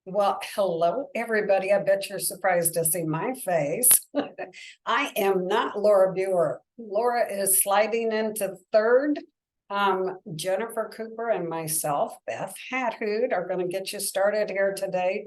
Well, hello, everybody. I bet you're surprised to see my face. I am not Laura Biewer. Laura is sliding into third. Jennifer Cooper and myself, Beth Hathood, are going to get you started here today.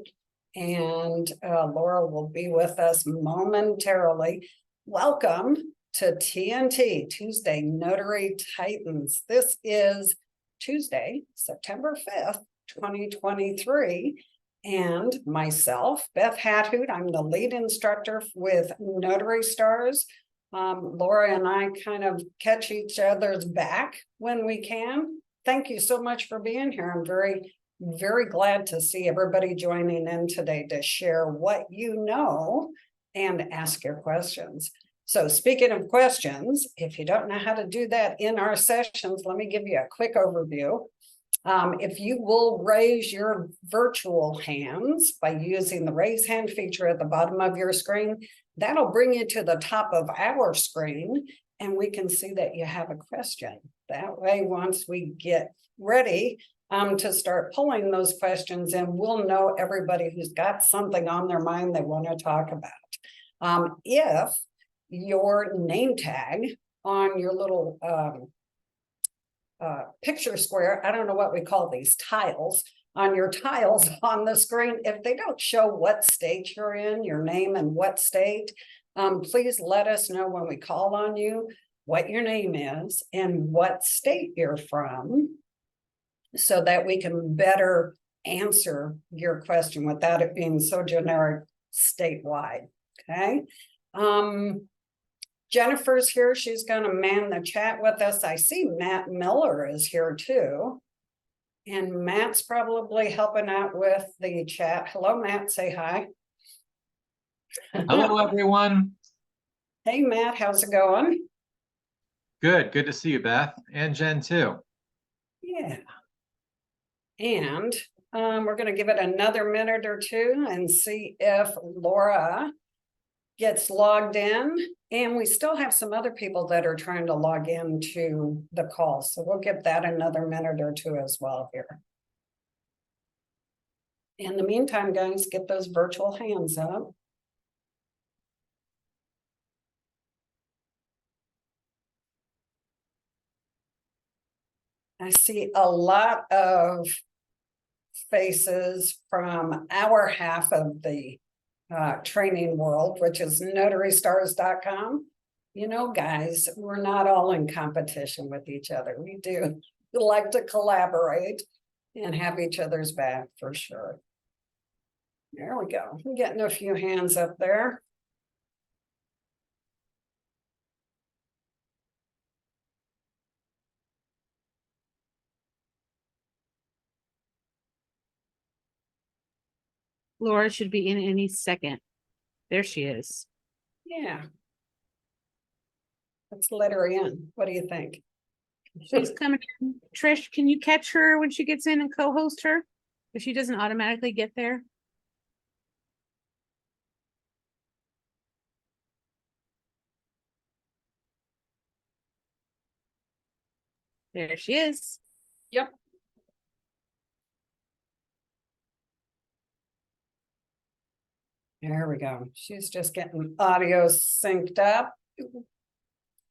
And Laura will be with us momentarily. Welcome to TNT, Tuesday Notary Titans. This is Tuesday, September 5th, 2023. And myself, Beth Hathood, I'm the lead instructor with Notary Stars. Laura and I kind of catch each other's back when we can. Thank you so much for being here. I'm very, very glad to see everybody joining in today to share what you know and ask your questions. So speaking of questions, if you don't know how to do that in our sessions, let me give you a quick overview. If you will raise your virtual hands by using the raise hand feature at the bottom of your screen, that'll bring you to the top of our screen and we can see that you have a question. That way, once we get ready to start pulling those questions in, we'll know everybody who's got something on their mind they want to talk about. If your name tag on your little picture square, I don't know what we call these tiles, on your tiles on the screen, if they don't show what state you're in, your name and what state, please let us know when we call on you what your name is and what state you're from, so that we can better answer your question without it being so generic statewide. Okay. Jennifer's here. She's going to man the chat with us. I see Matt Miller is here too. And Matt's probably helping out with the chat. Hello, Matt. Say hi. Hello, everyone. Hey, Matt. How's it going? Good. Good to see you, Beth. And Jen, too. Yeah. And we're going to give it another minute or two and see if Laura gets logged in, and we still have some other people that are trying to log into the call, so we'll give that another minute or two as well here. In the meantime, guys, get those virtual hands up. I see a lot of faces from our half of the training world, which is notarystars.com. You know, guys, we're not all in competition with each other. We do like to collaborate and have each other's back for sure. There we go. I'm getting a few hands up there. Laura should be in any second. There she is. Yeah. Let's let her in. What do you think? She's coming. Trish, can you catch her when she gets in and co-host her? If she doesn't automatically get there. There she is. Yep. There we go. She's just getting audio synced up.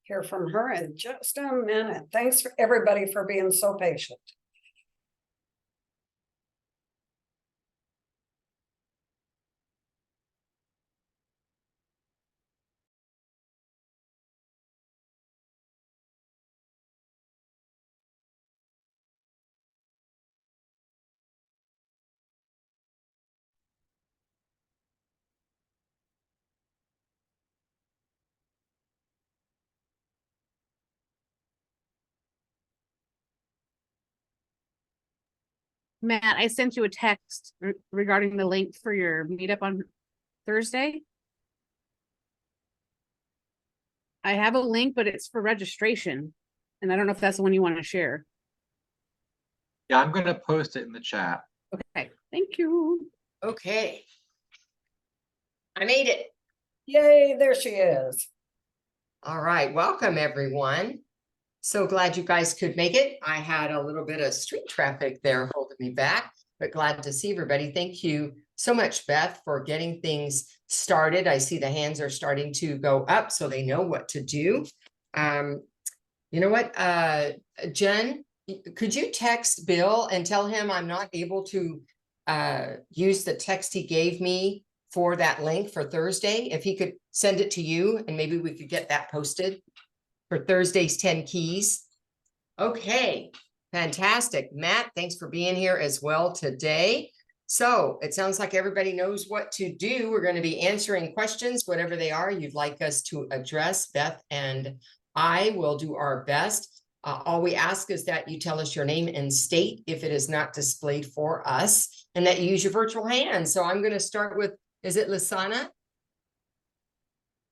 Hear from her in just a minute. Thanks for everybody for being so patient. Matt, I sent you a text regarding the link for your meetup on Thursday. I have a link, but it's for registration. And I don't know if that's the one you want to share. Yeah, I'm going to post it in the chat. Okay, thank you. Okay. I made it. Yay, there she is. All right. Welcome, everyone. So glad you guys could make it. I had a little bit of street traffic there holding me back. but glad to see everybody. Thank you so much, Beth, for getting things started. I see the hands are starting to go up so they know what to do. You know what, Jen, could you text Bill and tell him I'm not able to use the text he gave me for that link for Thursday? If he could send it to you and maybe we could get that posted for Thursday's 10 keys. Okay, fantastic. Matt, thanks for being here as well today. So it sounds like everybody knows what to do. We're going to be answering questions, whatever they are you'd like us to address. Beth and I will do our best. All we ask is that you tell us your name and state if it is not displayed for us, and that you use your virtual hand. So I'm going to start with, is it Lasana?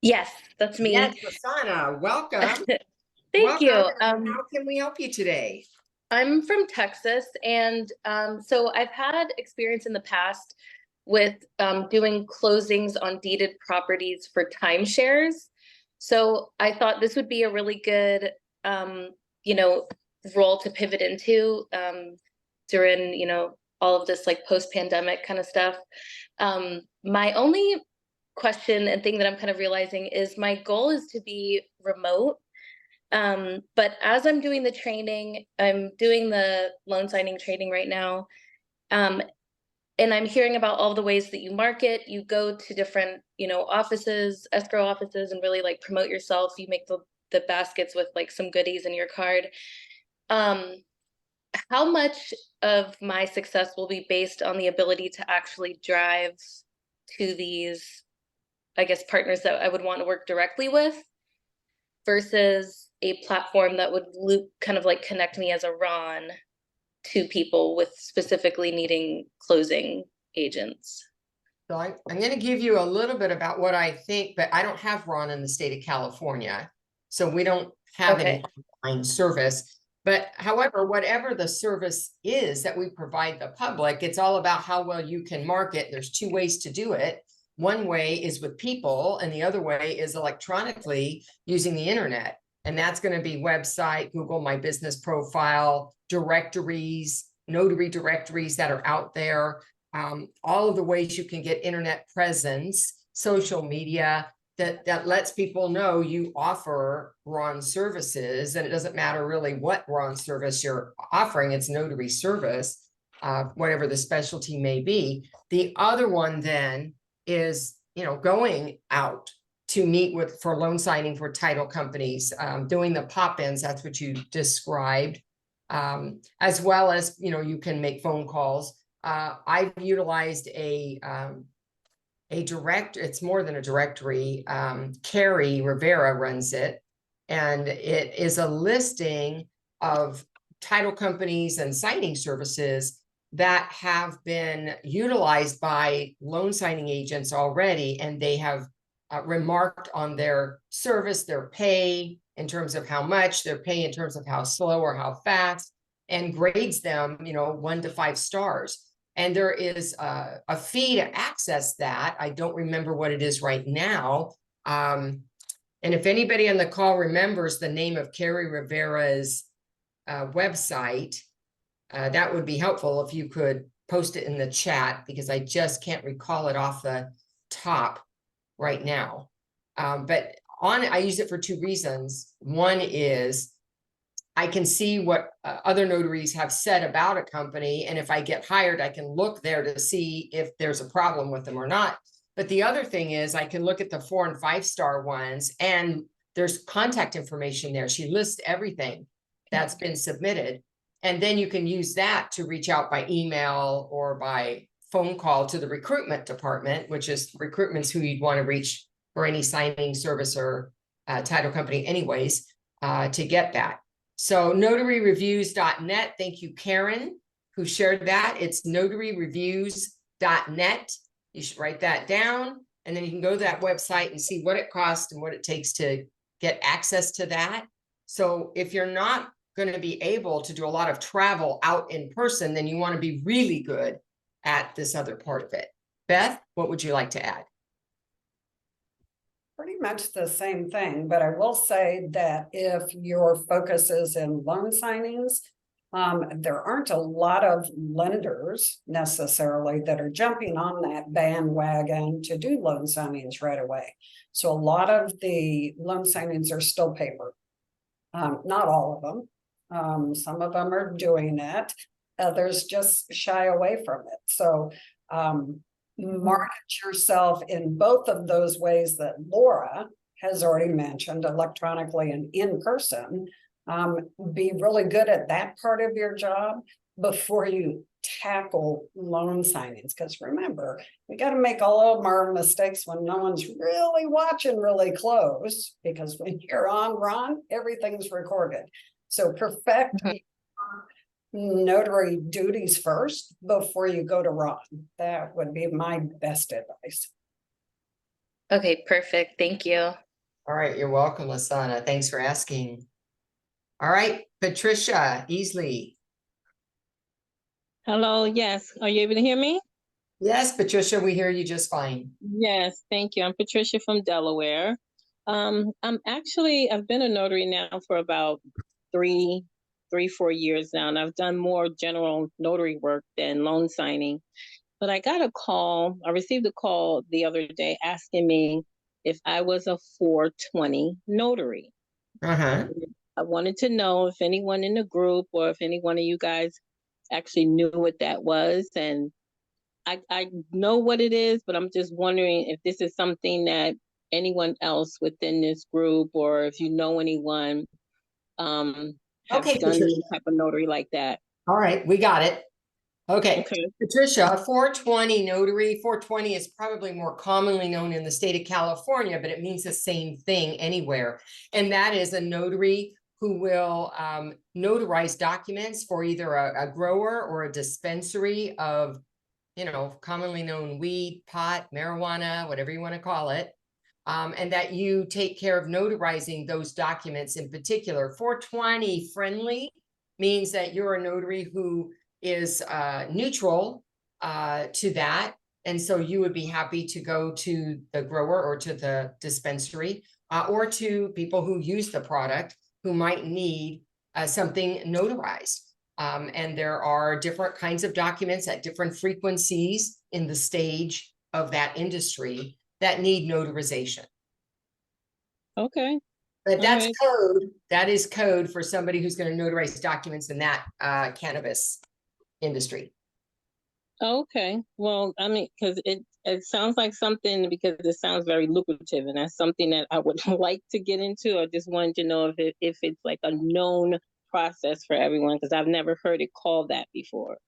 Yes, that's me. Yes, Lasana, welcome. Thank you. Welcome. How can we help you today? I'm from Texas, and so I've had experience in the past with doing closings on deeded properties for timeshares. So I thought this would be a really good, role to pivot into during, all of this like post-pandemic kind of stuff. My only question and thing that I'm kind of realizing is my goal is to be remote. But as I'm doing the training, I'm doing the loan signing training right now. And I'm hearing about all the ways that you market. You go to different, offices, escrow offices, and really like promote yourself. You make the baskets with like some goodies in your card. How much of my success will be based on the ability to actually drive to these, I guess, partners that I would want to work directly with versus a platform that would kind of like connect me as a Ron to people with specifically needing closing agents? So I'm going to give you a little bit about what I think, but I don't have Ron in the state of California. So we don't have any online service. But however, whatever the service is that we provide the public, it's all about how well you can market. There's two ways to do it. One way is with people, and the other way is electronically using the internet. And that's going to be website, Google My Business Profile, directories, notary directories that are out there. All of the ways you can get internet presence, social media, that lets people know you offer Ron services. And it doesn't matter really what Ron service you're offering, it's notary service, whatever the specialty may be. The other one then is, going out to meet with for loan signing for title companies, doing the pop-ins, that's what you described, as well as, you can make phone calls. I've utilized a it's more than a directory. Carrie Rivera runs it, and it is a listing of title companies and signing services that have been utilized by loan signing agents already, and they have remarked on their service, their pay in terms of how much, their pay in terms of how slow or how fast, and grades them, 1 to 5 stars. And there is a fee to access that. I don't remember what it is right now. And if anybody on the call remembers the name of Carrie Rivera's website, that would be helpful if you could post it in the chat, because I just can't recall it off the top right now. But I use it for 2 reasons. One is I can see what other notaries have said about a company. And if I get hired, I can look there to see if there's a problem with them or not. But the other thing is I can look at the 4 and 5 star ones, and there's contact information there. She lists everything that's been submitted. And then you can use that to reach out by email or by phone call to the recruitment department, which is recruitment's who you'd want to reach for any signing service or title company anyways, to get that. So notaryreviews.net. Thank you, Karen, who shared that. It's notaryreviews.net. You should write that down, and then you can go to that website and see what it costs and what it takes to get access to that. So if you're not going to be able to do a lot of travel out in person, then you want to be really good at this other part of it. Beth, what would you like to add? Pretty much the same thing, but I will say that if your focus is in loan signings, There aren't a lot of lenders necessarily that are jumping on that bandwagon to do loan signings right away. So a lot of the loan signings are still paper. Not all of them. Some of them are doing it. Others just shy away from it. So market yourself in both of those ways that Laura has already mentioned, electronically and in person. Be really good at that part of your job before you tackle loan signings. Because remember, we got to make all of our mistakes when no one's really watching really close, because when you're on Ron, everything's recorded. So perfect notary duties first before you go to Ron. That would be my best advice. Okay, perfect. Thank you. All right, you're welcome, Lasana. Thanks for asking. All right, Patricia Easley. Hello, yes. Are you able to hear me? Yes, Patricia, we hear you just fine. Yes, thank you. I'm Patricia from Delaware. I've been a notary now for about 4 years now, and I've done more general notary work than loan signing. But I received a call the other day asking me if I was a 420 notary. Uh-huh. I wanted to know if anyone in the group or if any one of you guys actually knew what that was. And I know what it is, but I'm just wondering if this is something that anyone else within this group, or if you know anyone have Okay, done Patricia. any type of notary like that. All right, we got it. Okay, Okay. Patricia, a 420 notary. 420 is probably more commonly known in the state of California, but it means the same thing anywhere. And that is a notary who will notarize documents for either a grower or a dispensary of, commonly known weed, pot, marijuana, whatever you want to call it. And that you take care of notarizing those documents in particular. 420 friendly means that you're a notary who is neutral to that. And so you would be happy to go to the grower or to the dispensary or to people who use the product who might need something notarized. And there are different kinds of documents at different frequencies in the stage of that industry that need notarization. Okay. But that's right. code. That is code for somebody who's going to notarize documents in that cannabis industry. Okay. Well, I mean, because it sounds like something, because it sounds very lucrative, and that's something that I would like to get into. I just wanted to know if it's like a known process for everyone, because I've never heard it called that before.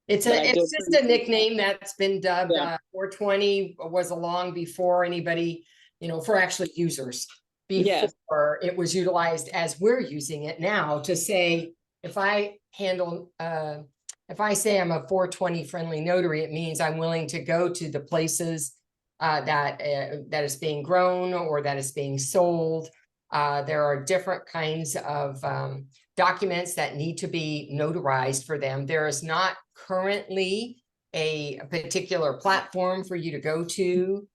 It's just a nickname that's been dubbed. Yeah. 420 was along before anybody, for actually users. Before it was utilized as we're using it now to say, if I say I'm a 420 friendly notary, it means I'm willing to go to the places that is being grown or that is being sold. There are different kinds of documents that need to be notarized for them. There is not currently a particular platform for you to go to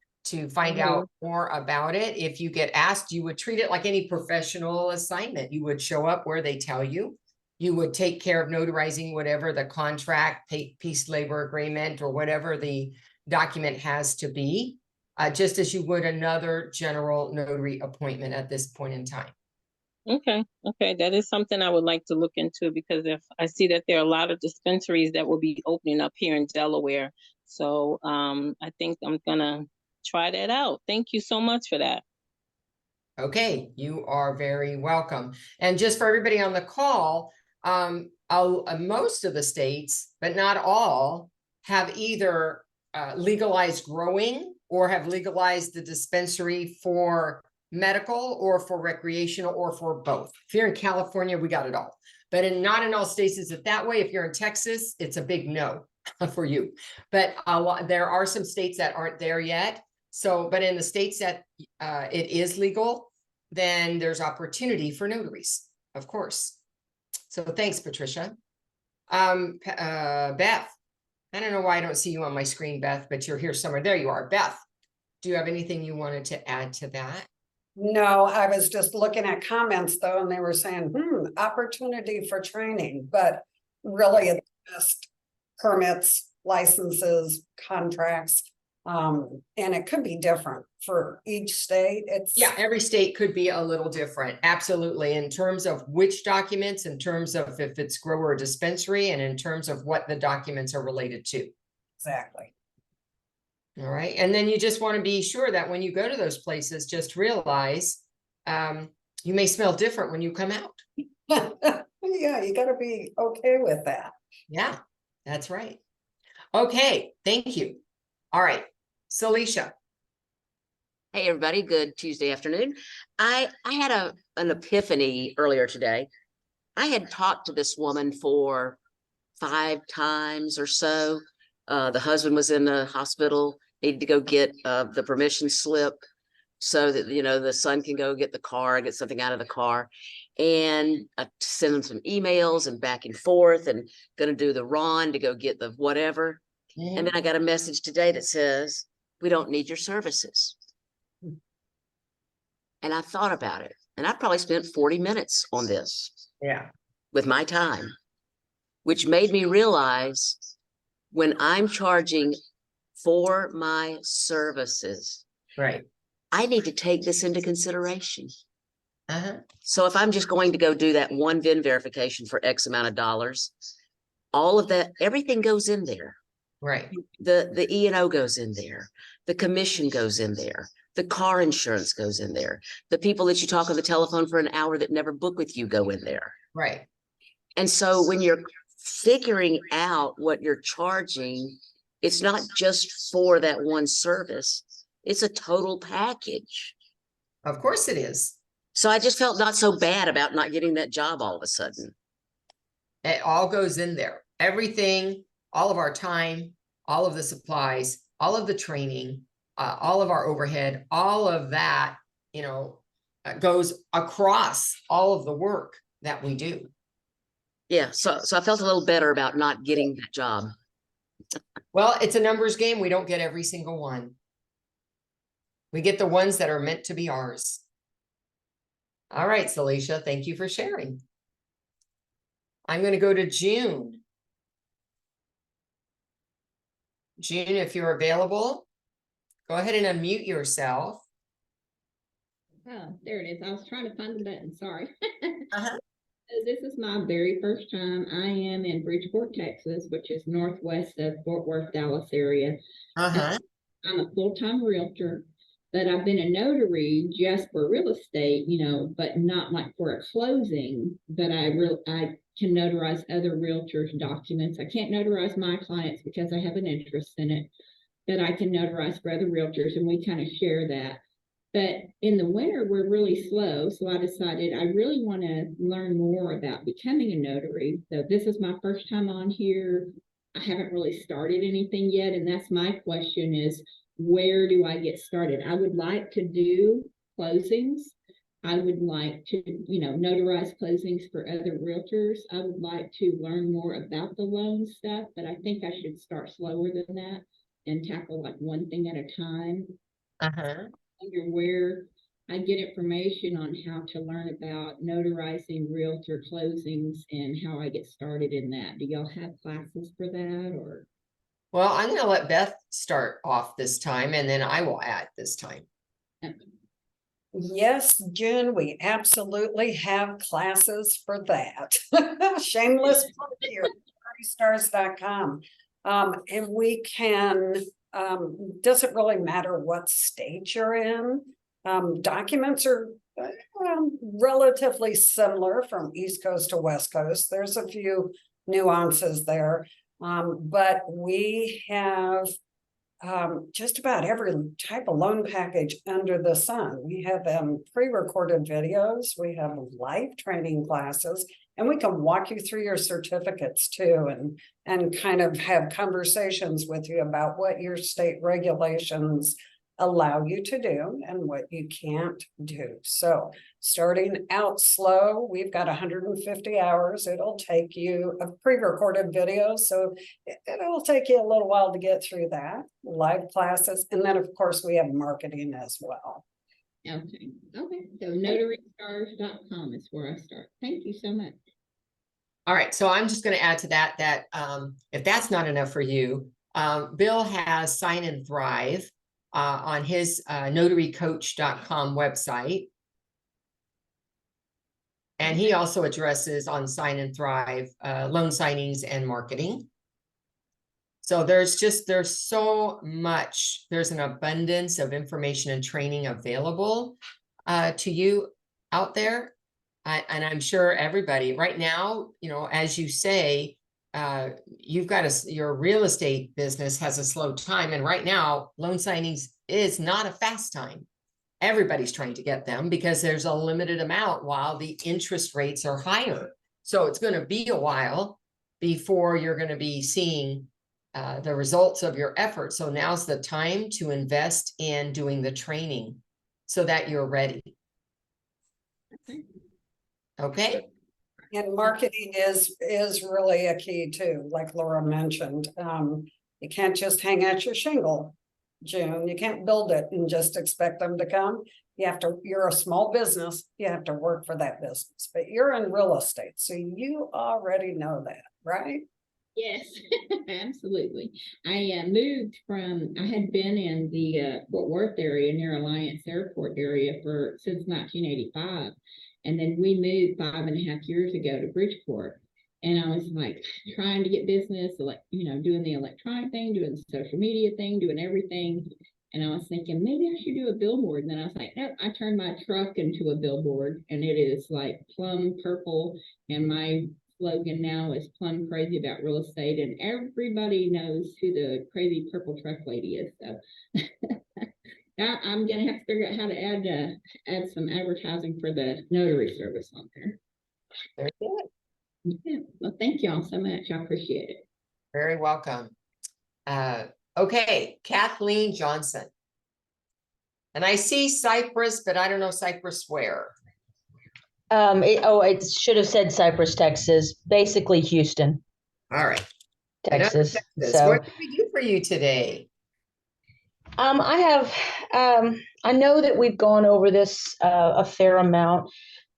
find out more about it. If you get asked, you would treat it like any professional assignment. You would show up where they tell you. You would take care of notarizing whatever the contract, piece labor agreement, or whatever the document has to be, just as you would another general notary appointment at this point in time. Okay. That is something I would like to look into, because if I see that there are a lot of dispensaries that will be opening up here in Delaware. So I think I'm gonna try that out. Thank you so much for that. Okay, you are very welcome. And just for everybody on the call, most of the states, but not all, have either legalized growing or have legalized the dispensary for medical or for recreational or for both. If you're in California, we got it all. But not in all states is it that way. If you're in Texas, it's a big no for you. But there are some states that aren't there yet. So, but in the states that it is legal, then there's opportunity for notaries, of course. So thanks, Patricia. Beth, I don't know why I don't see you on my screen, Beth, but you're here somewhere. There you are. Beth, do you have anything you wanted to add to that? No, I was just looking at comments though, and they were saying, opportunity for training. But really it's just permits, licenses, contracts. And it could be different for each state. It's Yeah, every state could be a little different. Absolutely. In terms of which documents, in terms of if it's grower or dispensary, and in terms of what the documents are related to. exactly. All right. And then you just want to be sure that when you go to those places, just realize you may smell different when you come out. Yeah, you gotta be okay with that. Yeah, that's right. Okay, thank you. All right, Felicia. Hey, everybody, good Tuesday afternoon. I had an epiphany earlier today. I had talked to this woman for 5 times or so. The husband was in the hospital, needed to go get the permission slip so that, you know, the son can go get the car, get something out of the car. And I sent him some emails and back and forth and gonna do the run to go get the whatever. And then I got a message today that says, we don't need your services. And I thought about it, and I probably spent 40 minutes on this Yeah. with my time, which made me realize when I'm charging for my services, Right. I need to take this into consideration. Uh-huh. So if I'm just going to go do that one VIN verification for X amount of dollars, all of that, everything goes in there. Right. The E&O goes in there. The commission goes in there. The car insurance goes in there. The people that you talk on the telephone for an hour that never book with you go in there. Right. And so when you're figuring out what you're charging, it's not just for that one service. It's a total package. Of course it is. So I just felt not so bad about not getting that job all of a sudden. It all goes in there. Everything, all of our time, all of the supplies, all of the training, all of our overhead, all of that, you know, goes across all of the work that we do. Yeah, so I felt a little better about not getting that job. Well, it's a numbers game. We don't get every single one. We get the ones that are meant to be ours. All right, Felicia, thank you for sharing. I'm going to go to June. June, if you're available, go ahead and unmute yourself. Oh, there it is. I was trying to find the button. Sorry. Uh-huh. This is my very first time. I am in Bridgeport, Texas, which is northwest of Fort Worth, Dallas area. Uh-huh. I'm a full-time realtor, but I've been a notary just for real estate, you know, but not like for a closing. But I can notarize other realtors' documents. I can't notarize my clients because I have an interest in it, but I can notarize for other realtors, and we kind of share that. But in the winter, we're really slow. So I decided I really want to learn more about becoming a notary. So this is my first time on here. I haven't really started anything yet. And that's my question is, where do I get started? I would like to do closings. I would like to, you know, notarize closings for other realtors. I would like to learn more about the loan stuff, but I think I should start slower than that and tackle like one thing at a time. Uh-huh. Wonder where I get information on how to learn about notarizing realtor closings and how I get started in that. Do y'all have classes for that, or? Well, I'm going to let Beth start off this time, and then I will add this time. Yes, June, we absolutely have classes for that. Shameless plug here, notary-stars.com. And we can, doesn't really matter what state you're in. Documents are relatively similar from East Coast to West Coast. There's a few nuances there, but we have just about every type of loan package under the sun. We have pre-recorded videos, we have live training classes, and we can walk you through your certificates too, and kind of have conversations with you about what your state regulations allow you to do and what you can't do. So starting out slow, we've got 150 hours. It'll take you a pre-recorded video, so it'll take you a little while to get through that. Live classes, and then of course we have marketing as well. Okay. So notarystars.com is where I start. Thank you so much. All right, so I'm just going to add to that, if that's not enough for you, Bill has Sign and Thrive on his notarycoach.com website. And he also addresses on Sign and Thrive loan signings and marketing. So there's so much, there's an abundance of information and training available to you out there. And I'm sure everybody right now, you know, as you say, you've got your real estate business has a slow time. And right now, loan signings is not a fast time. Everybody's trying to get them because there's a limited amount while the interest rates are higher. So it's going to be a while before you're going to be seeing the results of your effort. So now's the time to invest in doing the training so that you're ready. Okay. And marketing is really a key too, like Laura mentioned. You can't just hang out your shingle, June. You can't build it and just expect them to come. You're a small business, you have to work for that business, but you're in real estate, so you already know that, right? Yes, absolutely. I I had been in the Fort Worth area near Alliance Airport area since 1985. And then we moved 5.5 years ago to Bridgeport. And I was like trying to get business, like, you know, doing the electronic thing, doing the social media thing, doing everything. And I was thinking, maybe I should do a billboard. And then I was like, nope, I turned my truck into a billboard, and it is like plum purple. And my slogan now is plum crazy about real estate. And everybody knows who the crazy purple truck lady is. So I'm going to have to figure out how to add some advertising for the notary service on there. Very good. Yeah. Well, thank y'all so much. I appreciate it. Very welcome. Okay, Kathleen Johnson. And I see Cypress, but I don't know Cypress where. It should have said Cypress, Texas, basically Houston, All right. Texas. Texas. So What can we do for you today? I know that we've gone over this a fair amount.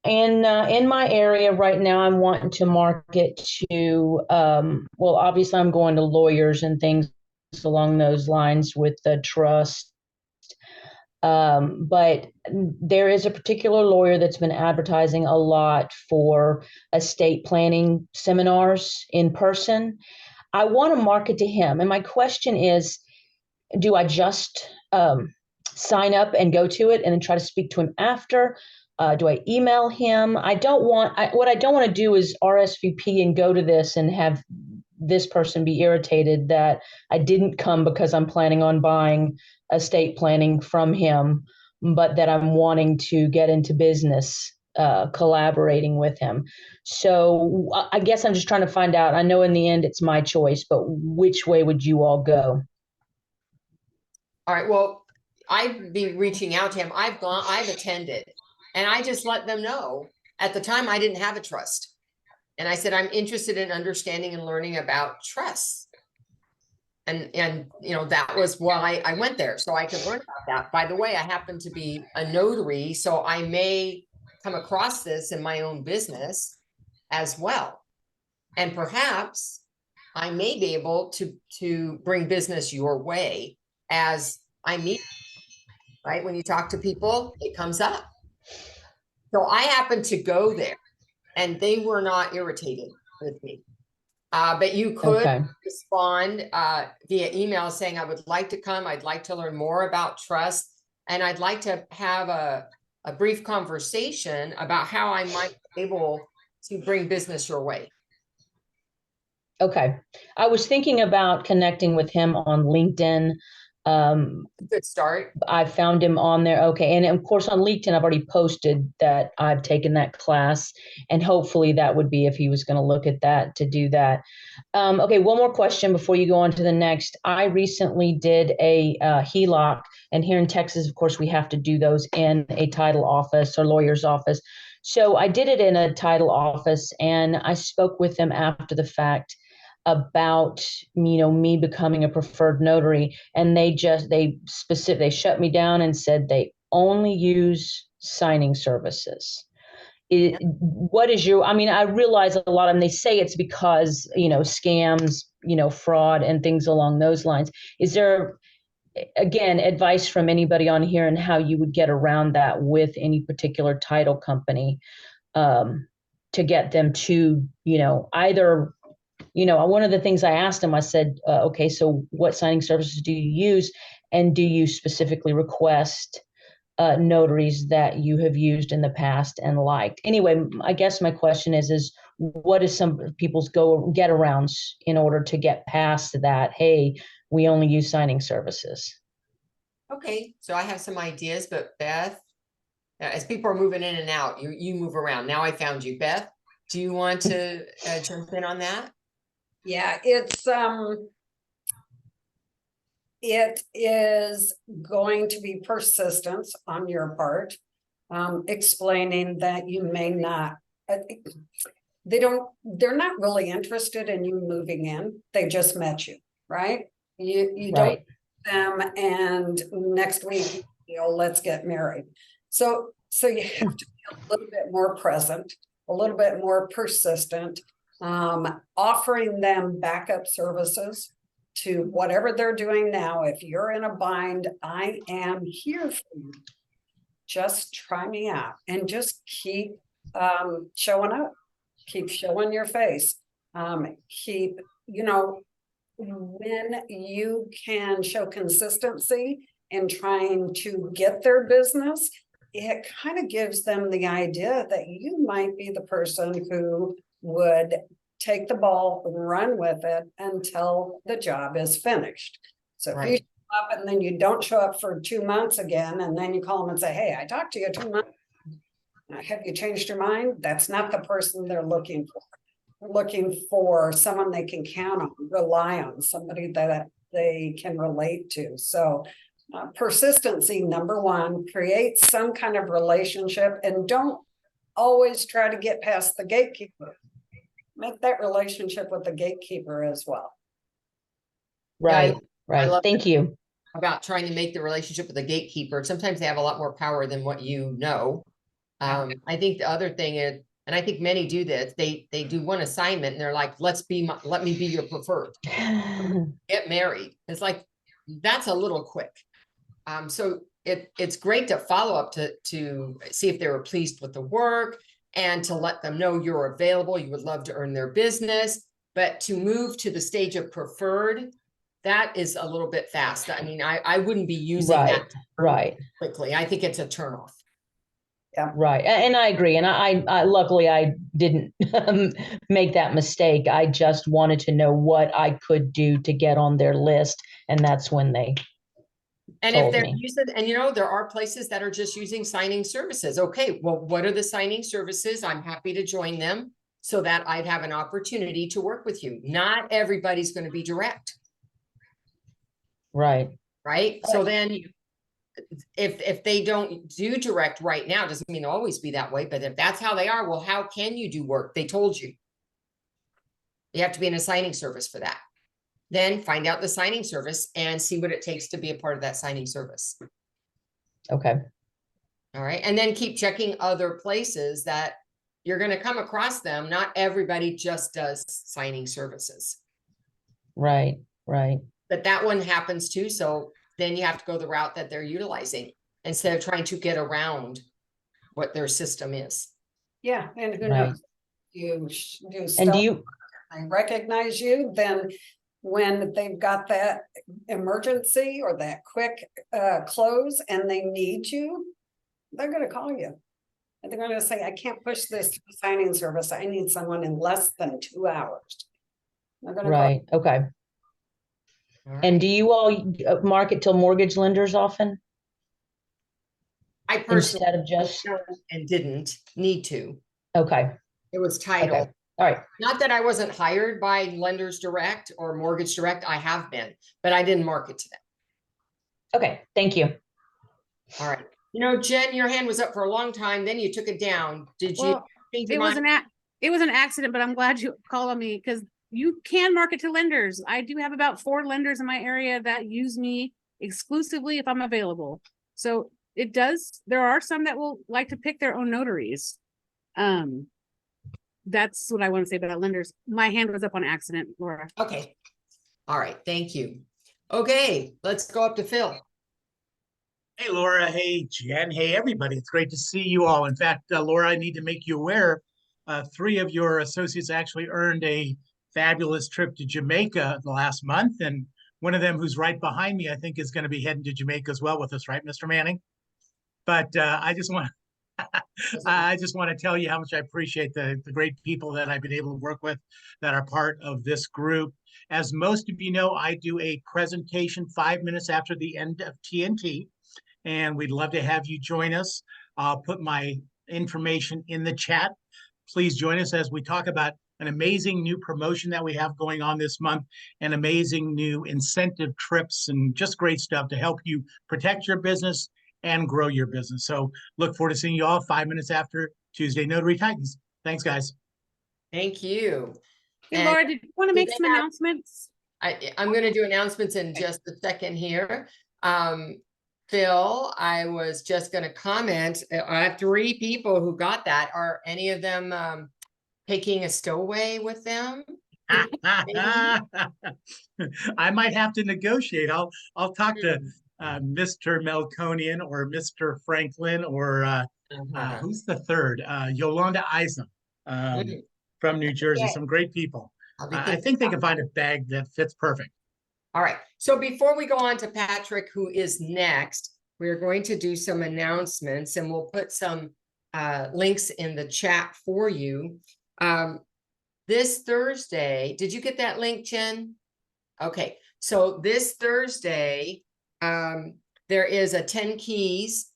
And in my area right now, I'm wanting to market to, well, obviously I'm going to lawyers and things along those lines with the trust. But there is a particular lawyer that's been advertising a lot for estate planning seminars in person. I want to market to him. And my question is, do I just sign up and go to it and then try to speak to him after? Do I email him? What I don't want to do is RSVP and go to this and have this person be irritated that I didn't come because I'm planning on buying estate planning from him, but that I'm wanting to get into business collaborating with him. So I guess I'm just trying to find out. I know in the end it's my choice, but which way would you all go? All right, well, I'd be reaching out to him. I've attended, and I just let them know. At the time, I didn't have a trust. And I said, I'm interested in understanding and learning about trusts. And you know, that was why I went there, so I could learn about that. By the way, I happen to be a notary, so I may come across this in my own business as well. And perhaps I may be able to bring business your way as I meet, right? When you talk to people, it comes up. So I happened to go there, and they were not irritated with me. But you could respond via email saying, I would like to come. I'd like to learn more about trust. And I'd like to have a brief conversation about how I might be able to bring business your way. Okay. I was thinking about connecting with him on LinkedIn. Good start. I found him on there. Okay. And of course on LinkedIn, I've already posted that I've taken that class, and hopefully that would be if he was going to look at that to do that. Okay. One more question before you go on to the next. I recently did a HELOC, and here in Texas, of course, we have to do those in a title office or lawyer's office. So I did it in a title office, and I spoke with them after the fact about, you know, me becoming a preferred notary, and they shut me down and said they only use signing services. what is your, I mean, I realize a lot of them, they say it's because, scams, fraud and things along those lines. Is there, again, advice from anybody on here and how you would get around that with any particular title company, to get them to, either, one of the things I asked them, I said, okay, so what signing services do you use? And do you specifically request notaries that you have used in the past and liked? Anyway, I guess my question is what is some people's get arounds in order to get past that? Hey, we only use signing services. Okay, so I have some ideas, but Beth, as people are moving in and out, you move around. Now I found you. Beth, do you want to jump in on that? Yeah, it is going to be persistence on your part, explaining that you may not, they're not really interested in you moving in. They just met you, right? You Right. don't them and next week, let's get married. So you have to be a little bit more present, a little bit more persistent, offering them backup services to whatever they're doing now. If you're in a bind, I am here for you. Just try me out and just keep showing up, keep showing your face, keep, when you can show consistency in trying to get their business, it kind of gives them the idea that you might be the person who would take the ball, run with it until the job is finished. So if you show up and then you don't show up for 2 months again, and then you call them and say, hey, I talked to you 2 months. Have you changed your mind? That's not the person they're looking for. They're looking for someone they can count on, rely on, somebody that they can relate to. So persistency, number one, create some kind of relationship, and don't always try to get past the gatekeeper. Make that relationship with the gatekeeper as well. Right, I right. love Thank you. about trying to make the relationship with the gatekeeper. Sometimes they have a lot more power than what you know. I think the other thing is, and I think many do this, they do one assignment and they're like, let me be your preferred. Get married. It's like, that's a little quick. So it's great to follow up to see if they were pleased with the work and to let them know you're available. You would love to earn their business, but to move to the stage of preferred, that is a little bit fast. I mean, I wouldn't be using that Right. quickly. I think it's a turnoff. Yeah. Right. And I agree. And I luckily I didn't make that mistake. I just wanted to know what I could do to get on their list. And that's when they And told if they're me. using, and there are places that are just using signing services. Okay, well, what are the signing services? I'm happy to join them so that I'd have an opportunity to work with you. Not everybody's going to be direct. Right. Right. So then if they don't do direct right now, doesn't mean they'll always be that way. But if that's how they are, well, how can you do work? They told you. You have to be in a signing service for that. Then find out the signing service and see what it takes to be a part of that signing service. Okay. All right. And then keep checking other places that you're going to come across them. Not everybody just does signing services. Right. Right. But that one happens too. So then you have to go the route that they're utilizing instead of trying to get around what their system is. Yeah. And who Right. knows? You And do you, I recognize you, then when they've got that emergency or that quick close and they need you, they're going to call you. And they're going to say, I can't push this through signing service. I need someone in less than 2 hours. They're going to right. Okay. And do you all market to mortgage lenders often? I personally Instead of just, and didn't need to. okay. It was title. Okay. All right. Not that I wasn't hired by Lenders Direct or Mortgage Direct. I have been, but I didn't market to them. Okay. Thank you. All right. Jen, your hand was up for a long time. Then you took it down. Did you Well, change your it was mind? it was an accident, but I'm glad you called on me because you can market to lenders. I do have about 4 lenders in my area that use me exclusively if I'm available. So there are some that will like to pick their own notaries. That's what I want to say about lenders. My hand was up on accident, Laura. Okay. All right. Thank you. Okay, let's go up to Phil. Hey, Laura. Hey, Jen. Hey, everybody. It's great to see you all. In fact, Laura, I need to make you aware, 3 of your associates actually earned a fabulous trip to Jamaica the last month. And one of them, who's right behind me, I think is going to be heading to Jamaica as well with us, right, Mr. Manning? But I just want to tell you how much I appreciate the great people that I've been able to work with that are part of this group. As most of you know, I do a presentation 5 minutes after the end of TNT, and we'd love to have you join us. I'll put my information in the chat. Please join us as we talk about an amazing new promotion that we have going on this month, and amazing new incentive trips, and just great stuff to help you protect your business and grow your business. So look forward to seeing you all 5 minutes after Tuesday Notary Titans. Thanks, guys. Thank you. Hey, And Laura, did you want to make they some have- announcements? I'm going to do announcements in just a second here. Phil, I was just going to comment. I have 3 people who got that. Are any of them taking a stowaway with them? I might have to negotiate. I'll talk to Mr. Melkonian or Mr. Franklin or who's the third? Yolanda Eisen from New Jersey. Okay. Some great people. I'll be I thinking think they about can find a bag that fits perfect. All right. So before we go on to Patrick, who is next, we're going to do some announcements, and we'll put some links in the chat for you. This Thursday, did you get that link, Jen? Okay. So this Thursday, there is a 10 keys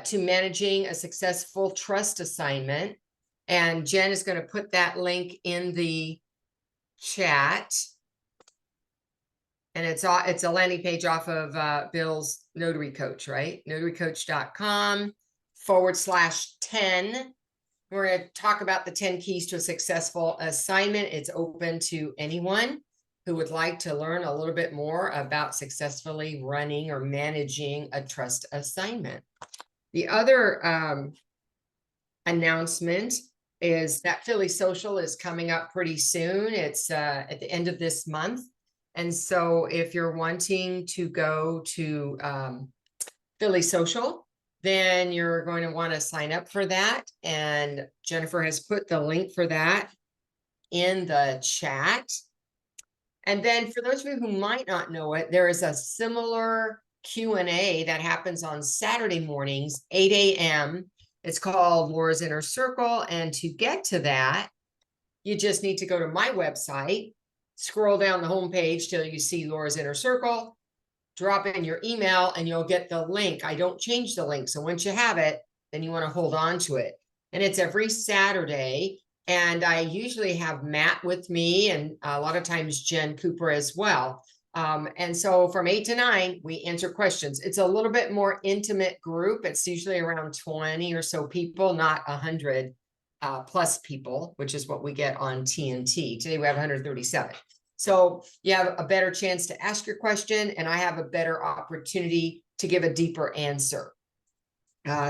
to managing a successful trust assignment. And Jen is going to put that link in the chat. And it's a landing page off of Bill's Notary Coach, right? notarycoach.com/10. We're going to talk about the 10 keys to a successful assignment. It's open to anyone who would like to learn a little bit more about successfully running or managing a trust assignment. The other announcement is that Philly Social is coming up pretty soon. It's at the end of this month. And so if you're wanting to go to Philly Social, then you're going to want to sign up for that. And Jennifer has put the link for that in the chat. And then for those of you who might not know it, there is a similar Q&A that happens on Saturday mornings, 8 a.m. It's called Laura's Inner Circle. And to get to that, you just need to go to my website, scroll down the homepage till you see Laura's Inner Circle, drop in your email, and you'll get the link. I don't change the link. So once you have it, then you want to hold on to it. And it's every Saturday. And I usually have Matt with me, and a lot of times Jen Cooper as well. And so from 8 to 9, we answer questions. It's a little bit more intimate group. It's usually around 20 or so people, not 100 plus people, which is what we get on TNT. Today we have 137. So you have a better chance to ask your question, and I have a better opportunity to give a deeper answer.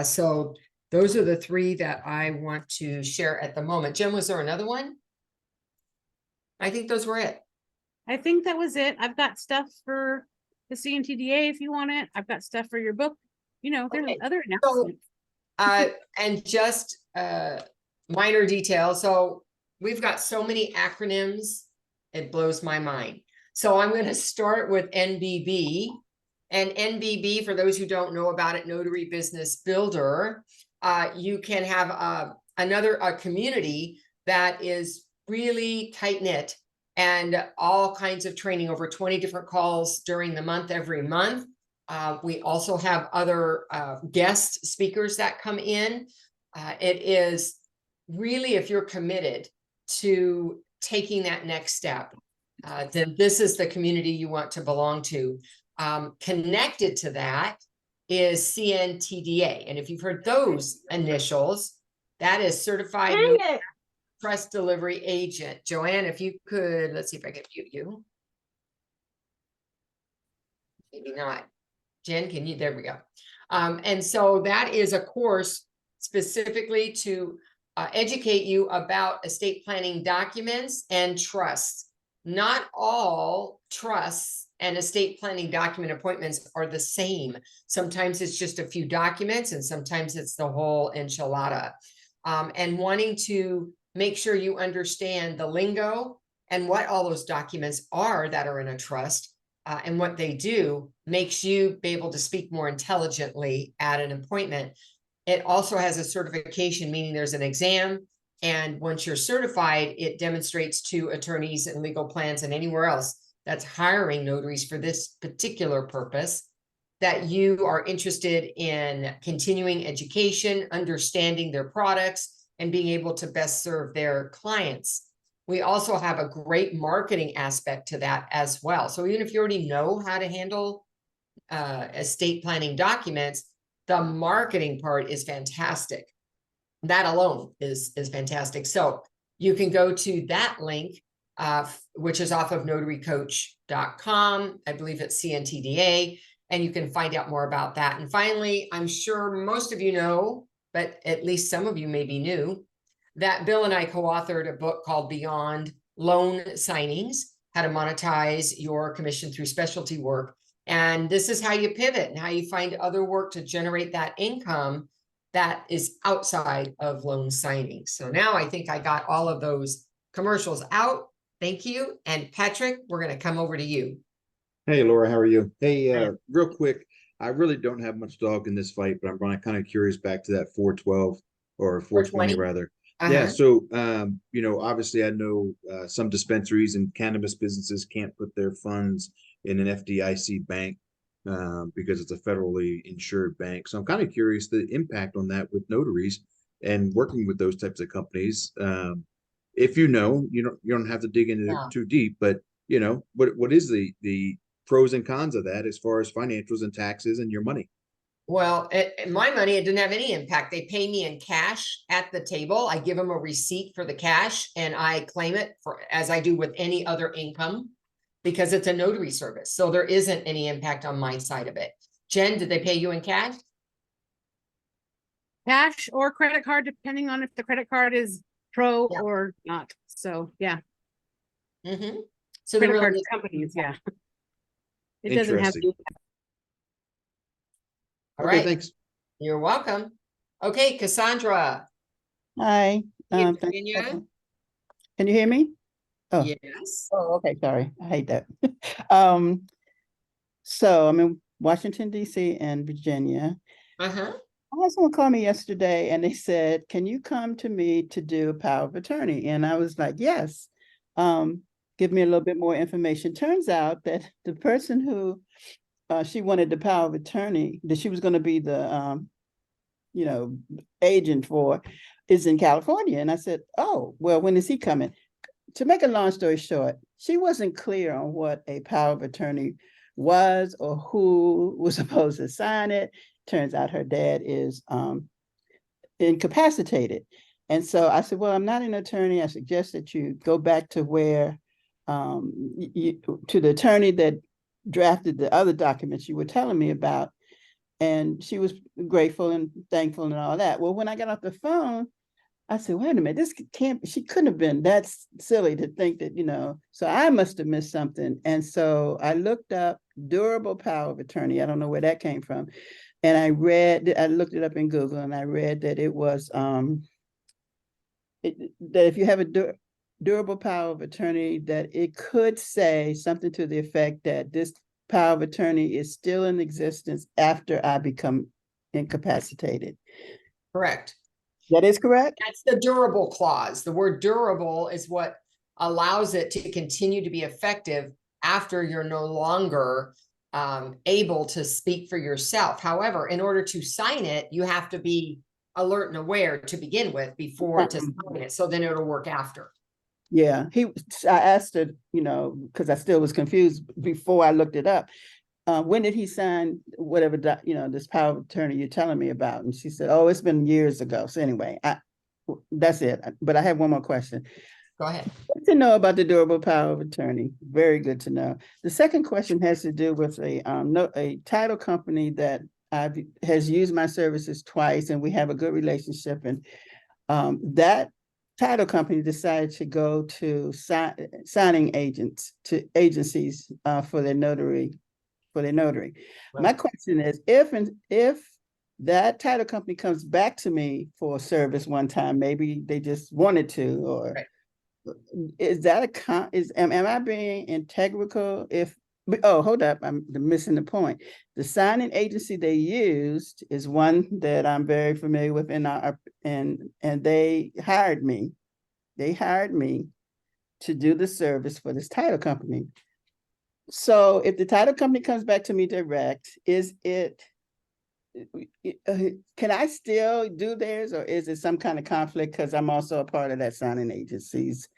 So those are the 3 that I want to share at the moment. Jen, was there another one? I think those were it. I think that was it. I've got stuff for the CNTDA if you want it. I've got stuff for your book. You know, there's Okay. other announcements. And just minor details. So we've got so many acronyms, it blows my mind. So I'm going to start with NBB. And NBB, for those who don't know about it, Notary Business Builder, you can have another community that is really tight-knit, and all kinds of training, over 20 different calls during the month, every month. We also have other guest speakers that come in. It is really, if you're committed to taking that next step, then this is the community you want to belong to. Connected to that is CNTDA. And if you've heard those initials, that is Certified Trust Delivery Agent. Joanne, if you could, let's see if I can mute you. Maybe not. Jen, can you? There we go. And so that is a course specifically to educate you about estate planning documents and trusts. Not all trusts and estate planning document appointments are the same. Sometimes it's just a few documents and sometimes it's the whole enchilada. And wanting to make sure you understand the lingo and what all those documents are that are in a trust and what they do makes you be able to speak more intelligently at an appointment. It also has a certification, meaning there's an exam. And once you're certified, it demonstrates to attorneys and legal plans and anywhere else that's hiring notaries for this particular purpose that you are interested in continuing education, understanding their products, and being able to best serve their clients. We also have a great marketing aspect to that as well. So even if you already know how to handle estate planning documents, the marketing part is fantastic. That alone is fantastic. So you can go to that link, which is off of notarycoach.com. I believe it's CNTDA, and you can find out more about that. And finally, I'm sure most of you know, but at least some of you may be new, that Bill and I co-authored a book called Beyond Loan Signings, How to Monetize Your Commission Through Specialty Work. And this is how you pivot and how you find other work to generate that income that is outside of loan signings. So now I think I got all of those commercials out. Thank you. And Patrick, we're going to come over to you. Hey, Laura, how are you? Hey, real quick, I really don't have much dog in this fight, but I'm kind of curious back to that 412 or 420 rather. Yeah, so, obviously I know some dispensaries and cannabis businesses can't put their funds in an FDIC bank because it's a federally insured bank. So I'm kind of curious the impact on that with notaries and working with those types of companies. If you don't have to dig into it too deep, but what is the pros and cons of that as far as financials and taxes and your money? Well, my money, it didn't have any impact. They pay me in cash at the table. I give them a receipt for the cash and I claim it as I do with any other income because it's a notary service. So there isn't any impact on my side of it. Jen, did they pay you in cash? Cash or credit card, depending on if the credit card is pro or not. So, yeah. Mm-hmm. So credit card companies, yeah. It doesn't have to. All right. Thanks. You're welcome. Okay, Cassandra. Hi. Can Can you hear me? Oh. Yes. Oh, okay. Sorry. I hate that. So I'm in Washington, D.C. and Virginia. I had someone call me yesterday and they said, can you come to me to do a power of attorney? And I was like, yes. Give me a little bit more information. Turns out that the person who she wanted the power of attorney that she was going to be the, agent for is in California. And I said, oh, well, when is he coming? To make a long story short, she wasn't clear on what a power of attorney was or who was supposed to sign it. Turns out her dad is incapacitated. And so I said, well, I'm not an attorney. I suggest that you go back to where, to the attorney that drafted the other documents you were telling me about. And she was grateful and thankful and all that. Well, when I got off the phone, I said, wait a minute, she couldn't have been that silly to think that, so I must have missed something. And so I looked up durable power of attorney. I don't know where that came from. And I looked it up in Google and I read that it was, that if you have a durable power of attorney, that it could say something to the effect that this power of attorney is still in existence after I become incapacitated. Correct. That is correct? That's the durable clause. The word durable is what allows it to continue to be effective after you're no longer able to speak for yourself. However, in order to sign it, you have to be alert and aware to begin with before to sign it. So then it'll work after. Yeah, I asked her, because I still was confused before I looked it up. When did he sign whatever, this power of attorney you're telling me about? And she said, oh, it's been years ago. So anyway, that's it. But I have one more question. Go ahead. Good to know about the durable power of attorney. Very good to know. The second question has to do with a title company that has used my services twice, and we have a good relationship. And that title company decided to go to signing agencies for their notary. My question is, if that title company comes back to me for a service one time, maybe they just wanted to, or is that am I being integral if, oh, hold up, I'm missing the point. The signing agency they used is one that I'm very familiar with, and they hired me. They hired me to do the service for this title company. So if the title company comes back to me direct, can I still do theirs, or is it some kind of conflict because I'm also a part of that signing agency's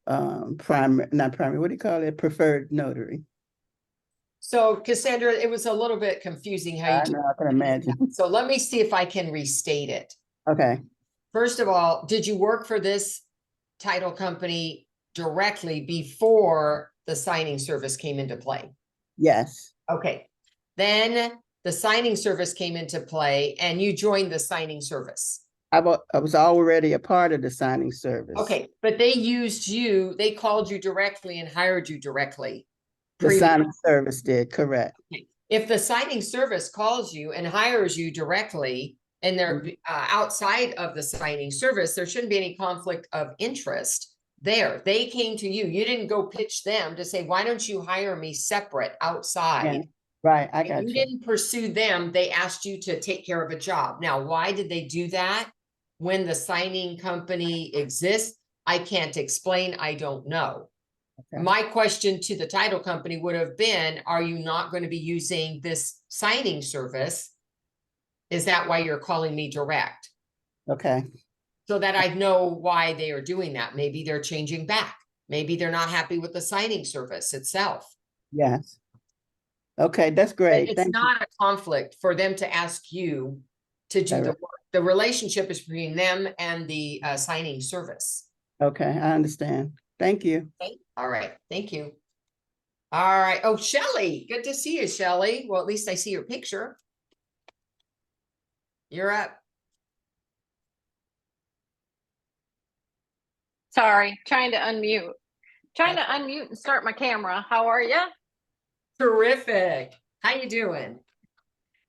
not primary, what do you call it? Preferred notary. So Cassandra, it was a little bit confusing how you I know, I can imagine. So let me see if I can restate it. Okay. First of all, did you work for this title company directly before the signing service came into play? Yes. Okay. Then the signing service came into play and you joined the signing service. I was already a part of the signing service. Okay, but they called you directly and hired you directly. The signing service did, correct. If the signing service calls you and hires you directly and they're outside of the signing service, there shouldn't be any conflict of interest there. They came to you. You didn't go pitch them to say, why don't you hire me separate outside? Yeah. Right, I got you. You didn't pursue them. They asked you to take care of a job. Now, why did they do that? When the signing company exists, I can't explain. I don't know. Okay. My question to the title company would have been, are you not going to be using this signing service? Is that why you're calling me direct? Okay. So that I know why they are doing that. Maybe they're changing back. Maybe they're not happy with the signing service itself. Yes. Okay, that's great. It's not a conflict for them to ask you to do the work. The relationship is between them and the signing service. Okay, I understand. Thank you. Okay. All right. Thank you. All right. Oh, Shelly. Good to see you, Shelly. Well, at least I see your picture. You're up. Sorry, trying to unmute. Trying to unmute and start my camera. How are you? Terrific. How you doing?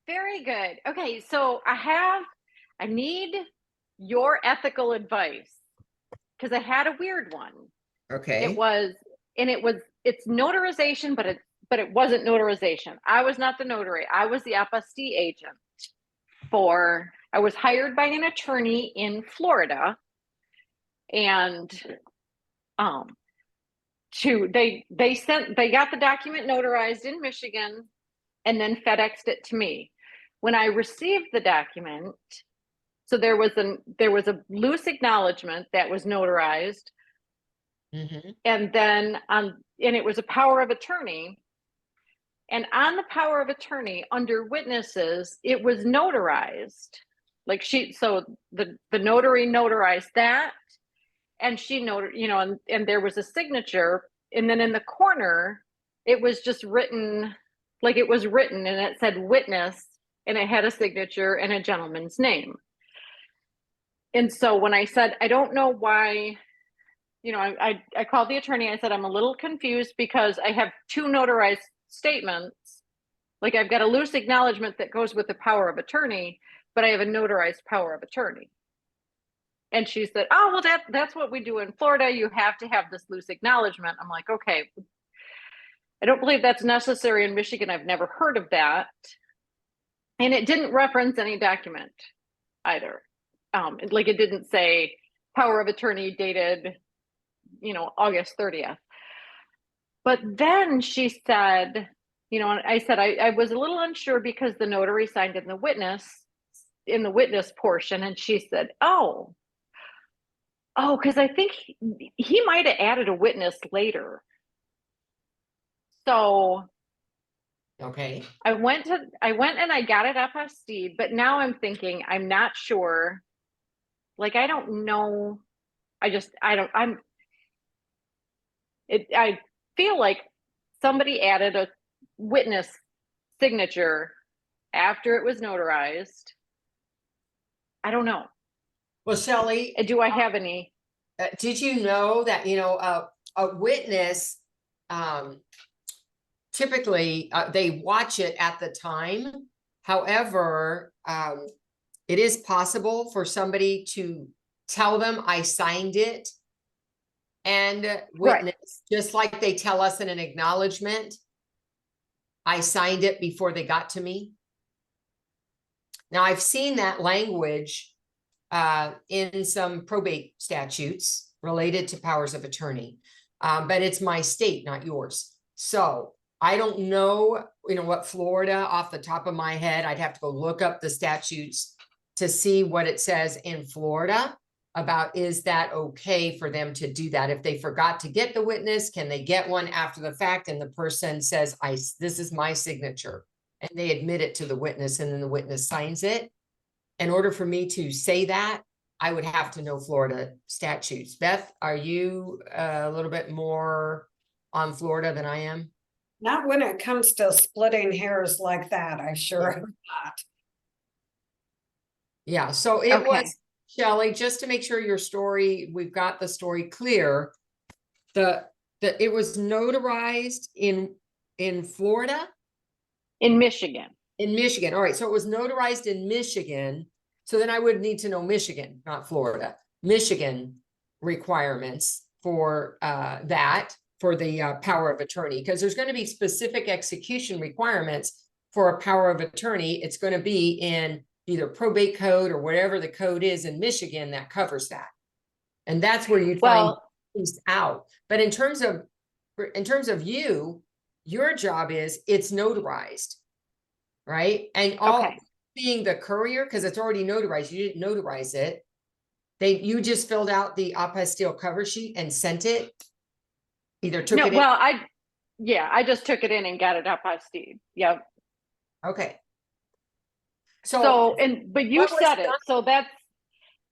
Very good. Okay, so I need your ethical advice because I had a weird one. Okay. It's notarization, but it wasn't notarization. I was not the notary. I was the apostille agent I was hired by an attorney in Florida, and they got the document notarized in Michigan and then FedExed it to me. When I received the document, so there was a loose acknowledgement that was notarized. Mm-hmm. And then and it was a power of attorney. And on the power of attorney under witnesses, it was notarized. Like so the notary notarized that, and she noted, and there was a signature, and then in the corner, it was just written, like it was written, and it said witness, and it had a signature and a gentleman's name. And so when I said, I don't know why, I called the attorney. I said, I'm a little confused because I have two notarized statements. Like I've got a loose acknowledgement that goes with the power of attorney, but I have a notarized power of attorney. And she said, oh, well, that's what we do in Florida. You have to have this loose acknowledgement. I'm like, okay. I don't believe that's necessary in Michigan. I've never heard of that. And it didn't reference any document either. Like it didn't say power of attorney dated, August 30th. But then she said, I said, I was a little unsure because the notary signed in the witness portion. And she said, oh, because I think he might have added a witness later. So okay. I went and I got it apostille, but now I'm thinking, I'm not sure. Like, I don't know. I feel like somebody added a witness signature after it was notarized. I don't know. Well, Shelley, Do I have any? did you know that, a witness, typically, they watch it at the time. However, it is possible for somebody to tell them I signed it and witness, just like they tell us in an acknowledgement, I signed it before they got to me. Now, I've seen that language in some probate statutes related to powers of attorney, but it's my state, not yours. So I don't know, what Florida off the top of my head. I'd have to go look up the statutes to see what it says in Florida about, is that okay for them to do that? If they forgot to get the witness, can they get one after the fact? And the person says, this is my signature, and they admit it to the witness, and then the witness signs it. In order for me to say that, I would have to know Florida statutes. Beth, are you a little bit more on Florida than I am? Not when it comes to splitting hairs like that, I sure am not. Yeah, so it Okay. was, Shelley, just to make sure we've got the story clear. It was notarized in Florida? In Michigan. In Michigan. All right. So it was notarized in Michigan. So then I would need to know Michigan, not Florida. Michigan requirements for for the power of attorney, because there's going to be specific execution requirements for a power of attorney. It's going to be in either probate code or whatever the code is in Michigan that covers that. And that's where you'd find things out. But in terms of your job is it's notarized, right? And being the courier, because it's already notarized, you didn't notarize it. You just filled out the apostille cover sheet and sent it. Either took it in. Well, I just took it in and got it up on Steve. Yep. Okay. But you said it. So that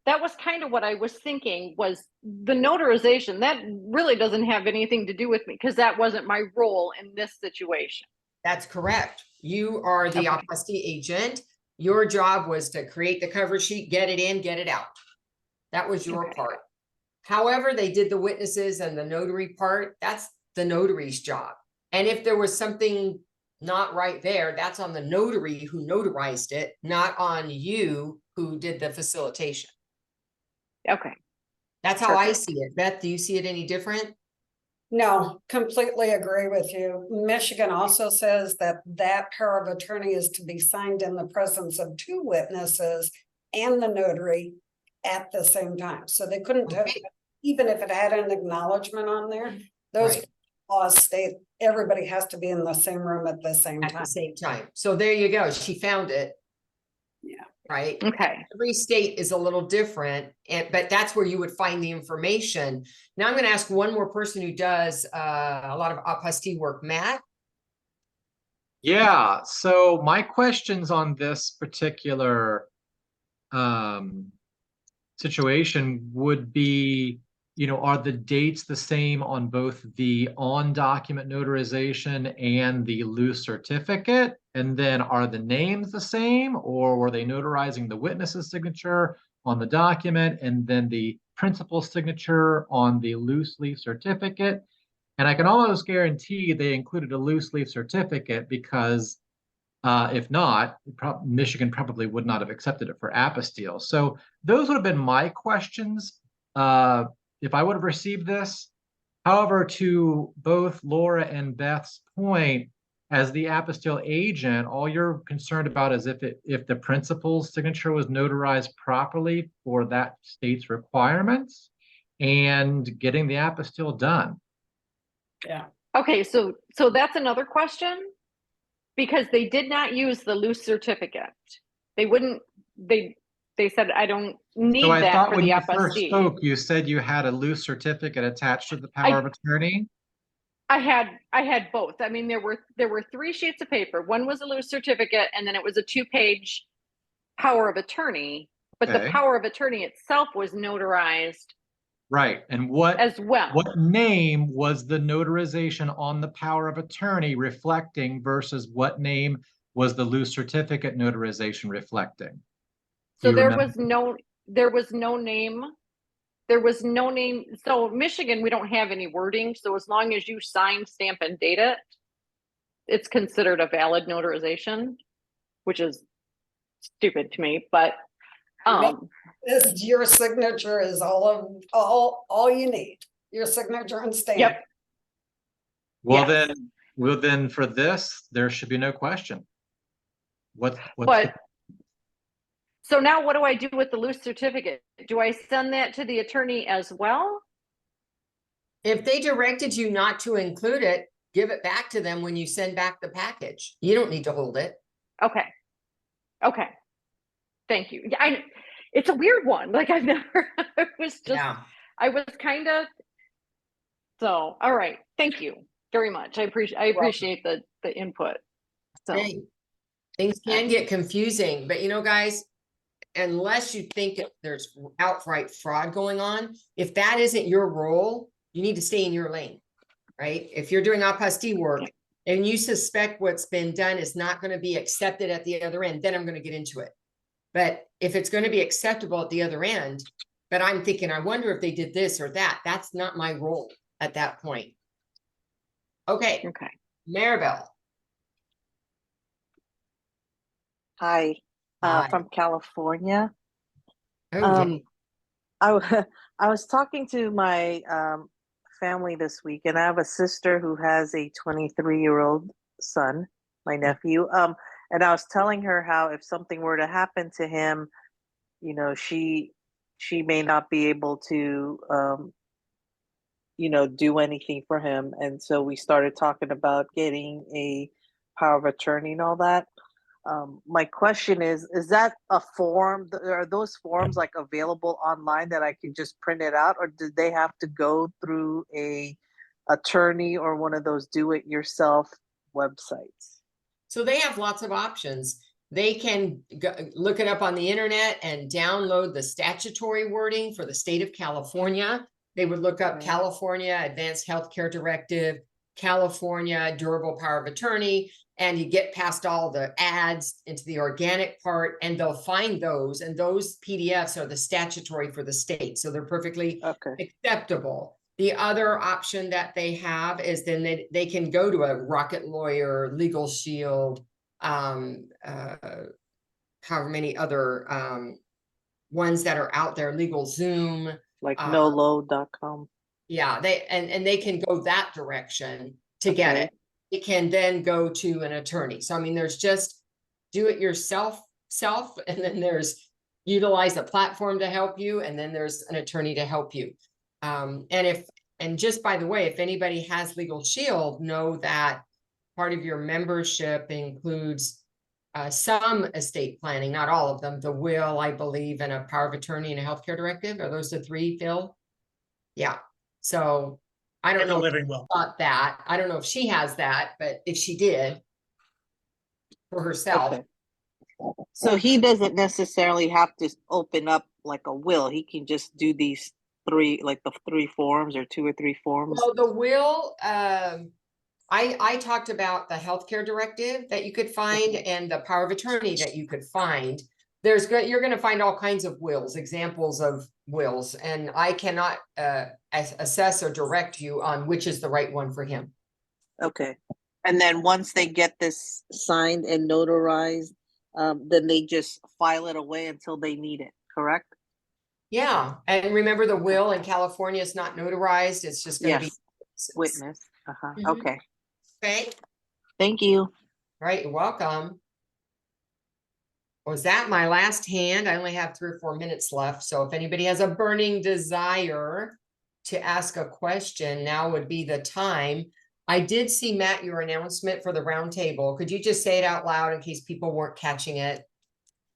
was kind of what I was thinking, was the notarization. That really doesn't have anything to do with me, because that wasn't my role in this situation. That's correct. You are the apostille agent. Your job was to create the cover sheet, get it in, get it out. That was your part. However, they did the witnesses and the notary part. That's the notary's job. And if there was something not right there, that's on the notary who notarized it, not on you who did the facilitation. Okay. That's how I see it. Beth, do you see it any different? No, completely agree with you. Michigan also says that power of attorney is to be signed in the presence of two witnesses and the notary at the same time. So they couldn't have, even if it had an acknowledgement on there, those laws state everybody has to be in the same room at the same time. At the same time. So there you go. She found it. Yeah. Right. Okay. Every state is a little different, but that's where you would find the information. Now I'm going to ask one more person who does a lot of apostille work. Matt? Yeah. So my questions on this particular situation would be, are the dates the same on both the on-document notarization and the loose certificate? And then are the names the same, or were they notarizing the witness's signature on the document and then the principal's signature on the loose leaf certificate? And I can almost guarantee they included a loose leaf certificate, because if not, Michigan probably would not have accepted it for apostille. So those would have been my questions if I would have received this. However, to both Laura and Beth's point, as the apostille agent, all you're concerned about is if the principal's signature was notarized properly for that state's requirements and getting the apostille done. Yeah. Okay, so that's another question, because they did not use the loose certificate. They wouldn't. They said, I don't need so I that thought for when the you apostille. first spoke, you said you had a loose certificate attached to the power of attorney. I had both. I mean, there were 3 sheets of paper. One was a loose certificate, and then it was a 2-page power of attorney. But the power of attorney itself was notarized. Right. And what as well? What name was the notarization on the power of attorney reflecting versus what name was the loose certificate notarization reflecting? So there was no there was no name. There was no name. So Michigan, we don't have any wording. So as long as you sign, stamp, and date it, it's considered a valid notarization, which is stupid to me. But your signature is all you need. Your signature and stamp. Yep. Well, Yes. then for this, there should be no question. So now what do I do with the loose certificate? Do I send that to the attorney as well? If they directed you not to include it, give it back to them when you send back the package. You don't need to hold it. Okay. Okay. Thank you. Yeah, it's a weird one. Like I've never, I was kind of, so, all right. Thank you very much. I appreciate the input. So Hey, things can get confusing, but you know, guys, unless you think there's outright fraud going on, if that isn't your role, you need to stay in your lane, right? If you're doing apostille work and you suspect what's been done is not going to be accepted at the other end, then I'm going to get into it. But if it's going to be acceptable at the other end, but I'm thinking, I wonder if they did this or that, that's not my role at that point. Okay. Okay. Maribel. Hi, Hi. from California. Oh, I was talking to my family this week, and I have a sister who has a 23-year-old son, my nephew. And I was telling her how if something were to happen to him, you know, she may not be able to, you know, do anything for him. And so we started talking about getting a power of attorney and all that. My question is that a form? Are those forms like available online that I can just print it out, or do they have to go through a attorney or one of those do-it-yourself websites? So they have lots of options. They can look it up on the internet and download the statutory wording for the state of California. They would look up California Advanced Healthcare Directive, California Durable Power of Attorney, and you get past all the ads into the organic part, and they'll find those, and those PDFs are the statutory for the state. So they're perfectly acceptable. The other option that they have is then they can go to a Rocket Lawyer, Legal Shield, however many other ones that are out there, Legal Zoom. Like nolo.com. Yeah, they can go that direction to get it. It can then go to an attorney. So I mean, there's just do it yourself, and then there's utilize a platform to help you, and then there's an attorney to help you. And just by the way, if anybody has Legal Shield, know that part of your membership includes some estate planning, not all of them, the will, I believe, and a power of attorney and a healthcare directive. Are those the three, Phil? Yeah. So I don't know living will. About that. I don't know if she has that, but if she did for herself. Okay. So he doesn't necessarily have to open up like a will. He can just do these three, like the three forms or two or three forms. Well, the will, I talked about the healthcare directive that you could find and the power of attorney that you could find. You're going to find all kinds of wills, examples of wills, and I cannot assess or direct you on which is the right one for him. Okay. And then once they get this signed and notarized, then they just file it away until they need it, correct? Yeah. And remember, the will in California is not notarized. It's just going to be witness. Okay. Okay. Thank you. All right. You're welcome. Was that my last hand? I only have 3 or 4 minutes left. So if anybody has a burning desire to ask a question, now would be the time. I did see, Matt, your announcement for the roundtable. Could you just say it out loud in case people weren't catching it?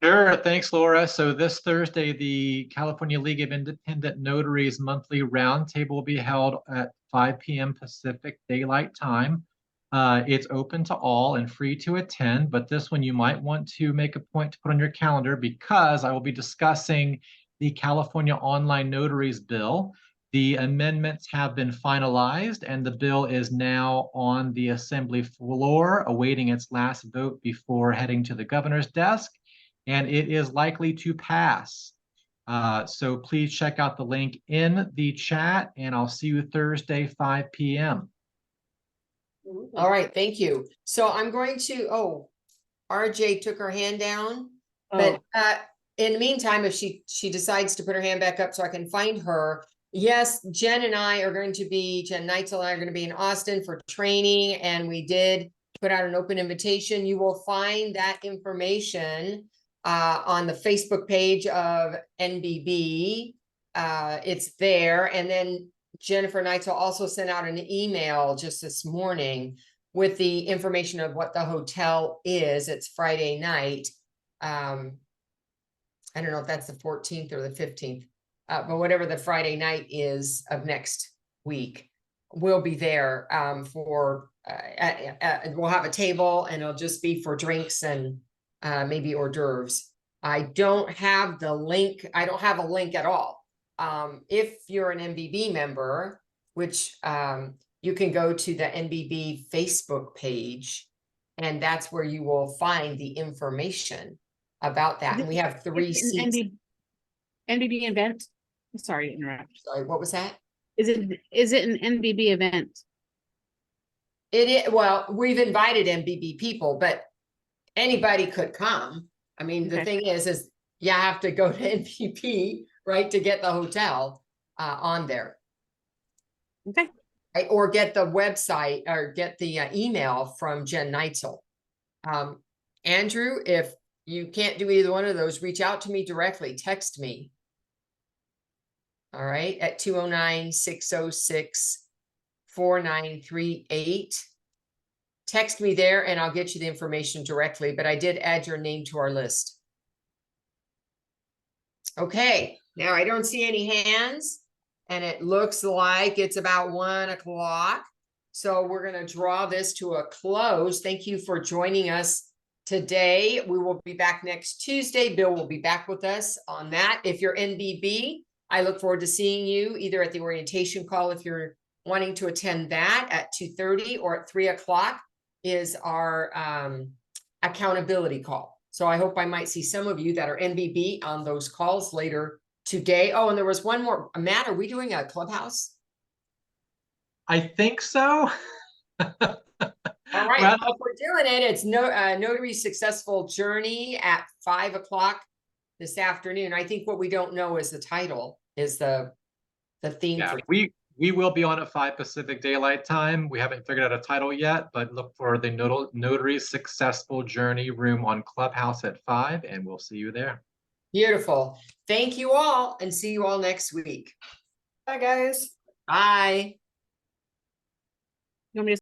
Sure. Thanks, Laura. So this Thursday, the California League of Independent Notaries monthly roundtable will be held at 5 p.m. Pacific Daylight Time. It's open to all and free to attend, but this one you might want to make a point to put on your calendar because I will be discussing the California Online Notaries Bill. The amendments have been finalized and the bill is now on the Assembly floor awaiting its last vote before heading to the governor's desk, and it is likely to pass. So please check out the link in the chat, and I'll see you Thursday, 5 p.m. All right, thank you. So I'm going to, RJ took her hand down, but in the meantime, if she decides to put her hand back up so I can find her. Yes, Jen Neitzel and I are going to be in Austin for training, and we did put out an open invitation. You will find that information on the Facebook page of NBB. It's there. And then Jennifer Neitzel also sent out an email just this morning with the information of what the hotel is. It's Friday night. I don't know if that's the 14th or the 15th, but whatever the Friday night is of next week, we'll be there we'll have a table, and it'll just be for drinks and maybe hors d'oeuvres. I don't have the link. I don't have a link at all. If you're an NBB member, which you can go to the NBB Facebook page, and that's where you will find the information about that. And we have 3 seats. NBB event. Sorry to interrupt. Sorry, what was that? Is it an NBB event? It is. Well, we've invited NBB people, but anybody could come. I mean, the thing is you have to go to NBB, right, to get the hotel on there. Okay. Right? Or get the website, or get the email from Jen Neitzel. Andrew, if you can't do either one of those, reach out to me directly. Text me. All right, at 209-606-4938. Text me there and I'll get you the information directly, but I did add your name to our list. Okay, now I don't see any hands, and it looks like it's about 1 o'clock. So we're going to draw this to a close. Thank you for joining us today. We will be back next Tuesday. Bill will be back with us on that. If you're NBB, I look forward to seeing you either at the orientation call if you're wanting to attend that at 2:30, or at 3 o'clock is our accountability call. So I hope I might see some of you that are NBB on those calls later today. Oh, and there was one more. Matt, are we doing a clubhouse? I think so. All right, well, if we're doing it, it's Notary Successful Journey at 5 o'clock this afternoon. I think what we don't know is the title, is the theme. Yeah, we will be on at 5 Pacific Daylight Time. We haven't figured out a title yet, but look for the Notary Successful Journey room on Clubhouse at 5, and we'll see you there. Beautiful. Thank you all, and see you all next week. Bye, guys. Bye. You want me to